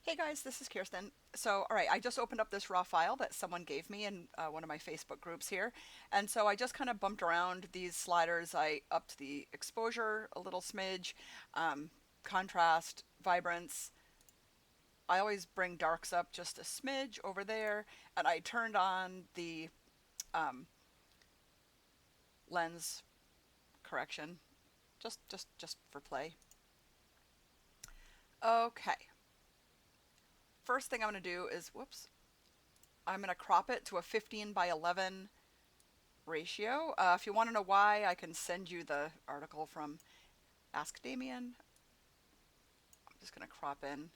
Hey guys, this is Kirsten. So, all right, I just opened up this raw file that someone gave me in one of my Facebook groups here. And so I just kind of bumped around these sliders. I upped the exposure a little smidge, um, contrast, vibrance. I always bring darks up just a smidge over there. And I turned on the um, lens correction just for play. Okay, first thing I'm going to do is, whoops, I'm going to crop it to a 15 by 11 ratio. If you want to know why, I can send you the article from Ask Damien. I'm just going to crop in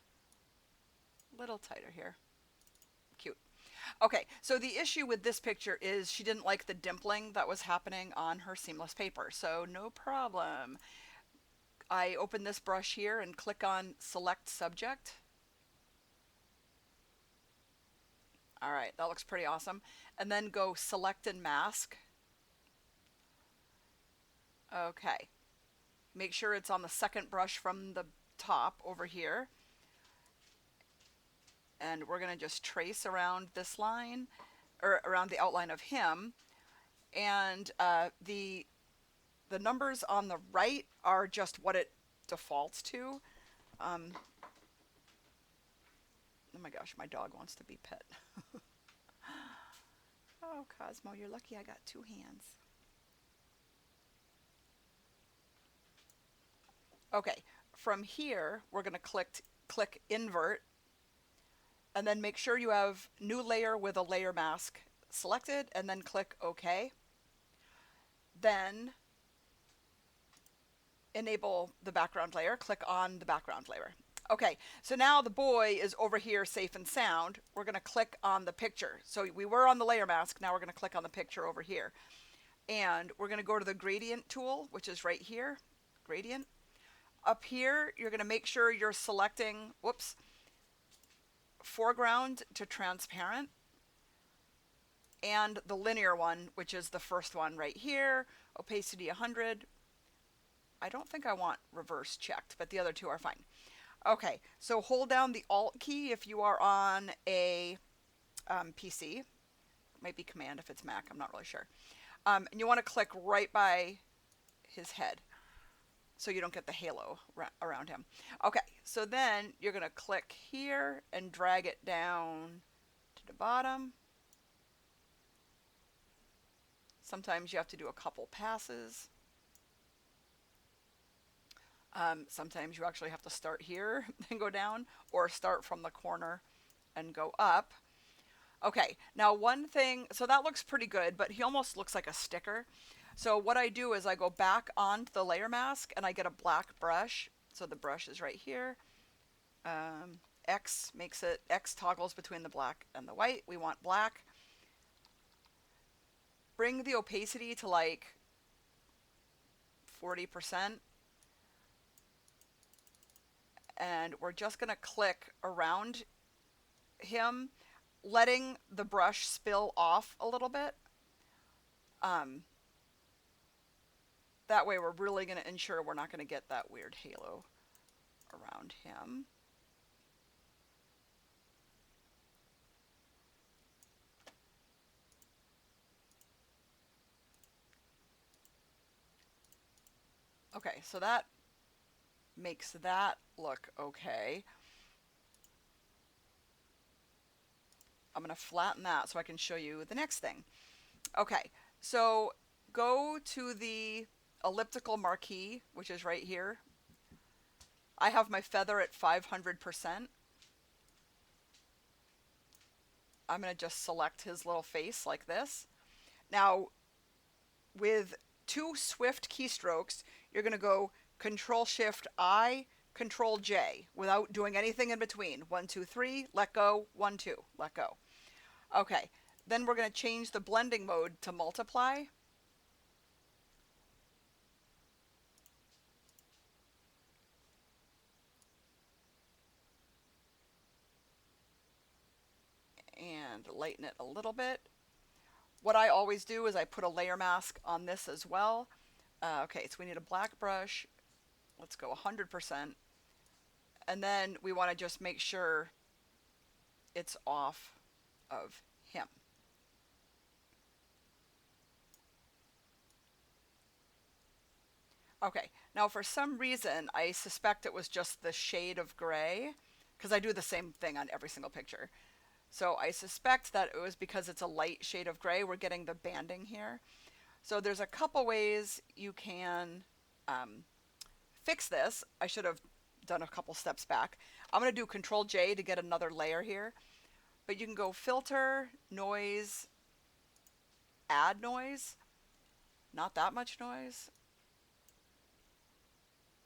a little tighter here. Cute. Okay, so the issue with this picture is she didn't like the dimpling that was happening on her seamless paper. So no problem. I open this brush here and click on Select Subject. All right, that looks pretty awesome. And then go Select and Mask. Okay, make sure it's on the second brush from the top over here. And we're going to just trace around this line, or around the outline of him. And the numbers on the right are just what it defaults to. Oh my gosh, my dog wants to be pet. Oh, Cosmo, you're lucky I got two hands. Okay, from here, we're going to click invert, and then make sure you have new layer with a layer mask selected, and then click OK. Then enable the background layer, click on the background layer. Okay, so now the boy is over here safe and sound. We're going to click on the picture. So we were on the layer mask, now we're going to click on the picture over here. And we're going to go to the gradient tool, which is right here, gradient. Up here, you're going to make sure you're selecting, whoops, foreground to transparent, and the linear one, which is the first one right here, opacity 100. I don't think I want reverse checked, but the other two are fine. Okay, so hold down the Alt key if you are on a PC. It might be Command if it's Mac, I'm not really sure. And you want to click right by his head so you don't get the halo around him. Okay, so then you're going to click here and drag it down to the bottom. Sometimes you have to do a couple passes. Sometimes you actually have to start here and go down, or start from the corner and go up. Okay, now one thing, so that looks pretty good, but he almost looks like a sticker. So what I do is I go back onto the layer mask and I get a black brush. So the brush is right here. X toggles between the black and the white. We want black. Bring the opacity to like 40%. And we're just going to click around him, letting the brush spill off a little bit. That way we're really going to ensure we're not going to get that weird halo around him. Okay, so that makes that look okay. I'm going to flatten that so I can show you the next thing. Okay, so go to the elliptical marquee, which is right here. I have my feather at 500%. I'm going to just select his little face like this. Now, with two swift keystrokes, you're going to go Control-Shift-I, Control-J, without doing anything in between. 1, 2, 3, let go, 1, 2, let go. Okay, then we're going to change the blending mode to multiply. And lighten it a little bit. What I always do is I put a layer mask on this as well. Okay, so we need a black brush. Let's go 100%. And then we want to just make sure it's off of him. Okay, now for some reason, I suspect it was just the shade of gray, because I do the same thing on every single picture. So I suspect that it was because it's a light shade of gray, we're getting the banding here. So there's a couple ways you can um, fix this. I should have done a couple steps back. I'm going to do Control J to get another layer here. But you can go Filter, Noise, Add Noise. Not that much noise.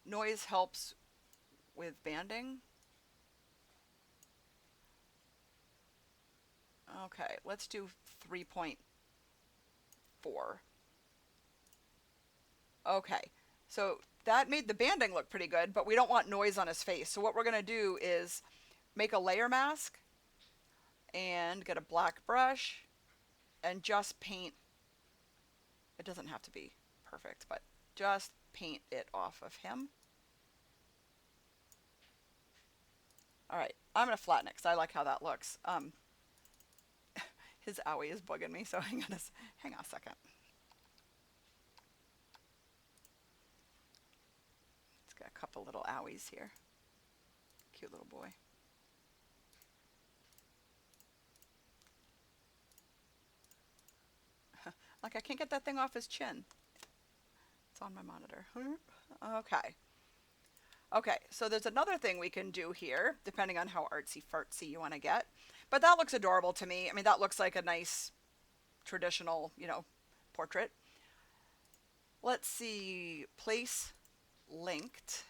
Noise helps with banding. Okay, let's do 3.4. Okay, so that made the banding look pretty good, but we don't want noise on his face. So what we're going to do is make a layer mask and get a black brush and just paint. It doesn't have to be perfect, but just paint it off of him. All right, I'm going to flatten it because I like how that looks. His owie is bugging me, so hang on a second. It's got a couple little owies here. Cute little boy. Like, I can't get that thing off his chin. It's on my monitor. Okay. Okay, so there's another thing we can do here, depending on how artsy-fartsy you want to get. But that looks adorable to me. I mean, that looks like a nice, traditional, portrait. Let's see, place linked.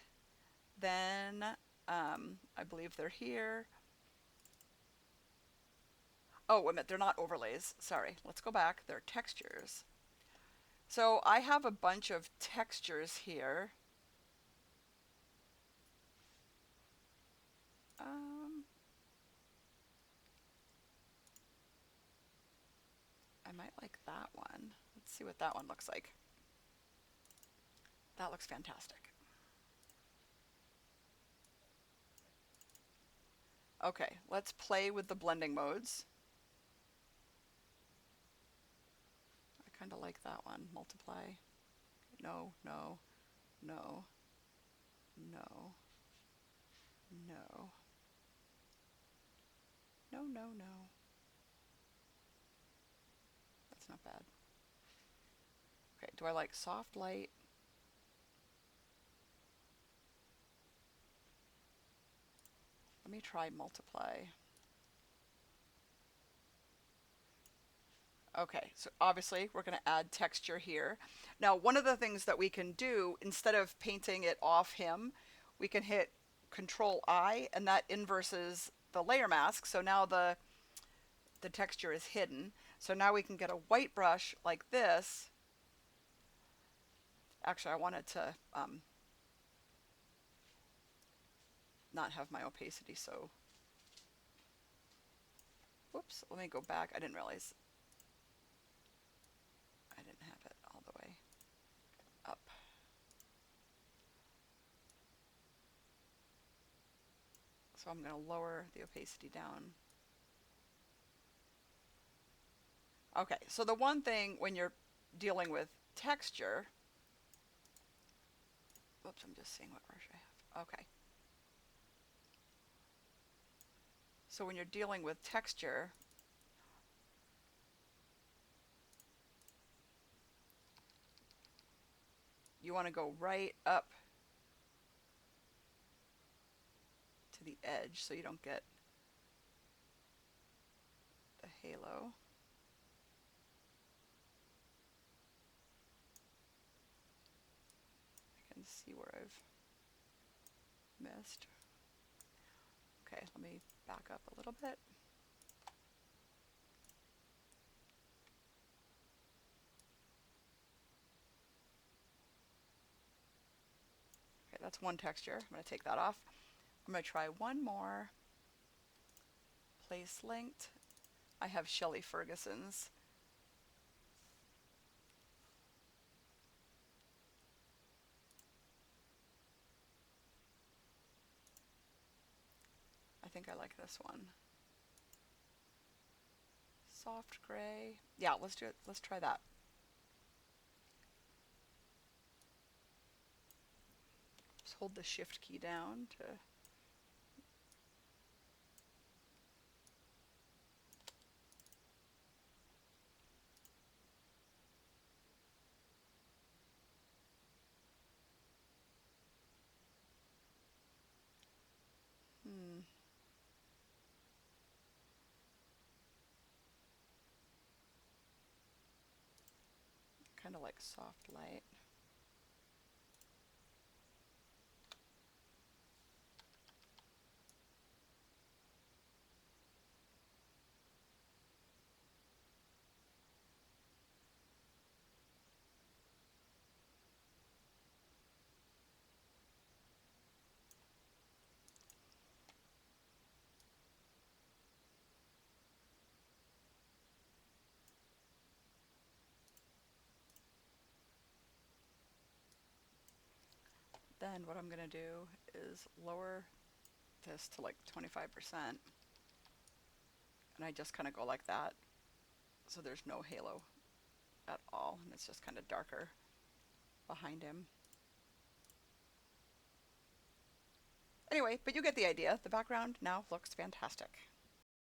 Then, I believe they're here. Oh, wait a minute, they're not overlays. Sorry, let's go back. They're textures. So I have a bunch of textures here. I might like that one. Let's see what that one looks like. That looks fantastic. Okay, let's play with the blending modes. I kind of like that one. Multiply. No, no, no, no, no, no, no, no. That's not bad. Okay, do I like soft light? Let me try multiply. Okay, so obviously we're going to add texture here. Now, one of the things that we can do, instead of painting it off him, we can hit Control I, and that inverses the layer mask. So now the texture is hidden. So now we can get a white brush like this. Actually, I wanted to not have my opacity so... Whoops, let me go back. I didn't realize I didn't have it all the way up. So I'm going to lower the opacity down. Okay, so the one thing when you're dealing with texture... Oops, I'm just seeing what brush I have. Okay. So when you're dealing with texture, you want to go right up to the edge so you don't get the halo. I can see where I've missed. Okay, let me back up a little bit. Okay, that's one texture. I'm going to take that off. I'm going to try one more. Place linked. I have Shelley Ferguson's. I think I like this one. soft gray. Yeah, let's do it. Let's try that. Just hold the shift key down to... Hmm. Kind of like soft light. Then what I'm going to do is lower this to like 25%. And I just kind of go like that. So there's no halo at all. And it's just kind of darker behind him. Anyway, but you get the idea. The background now looks fantastic.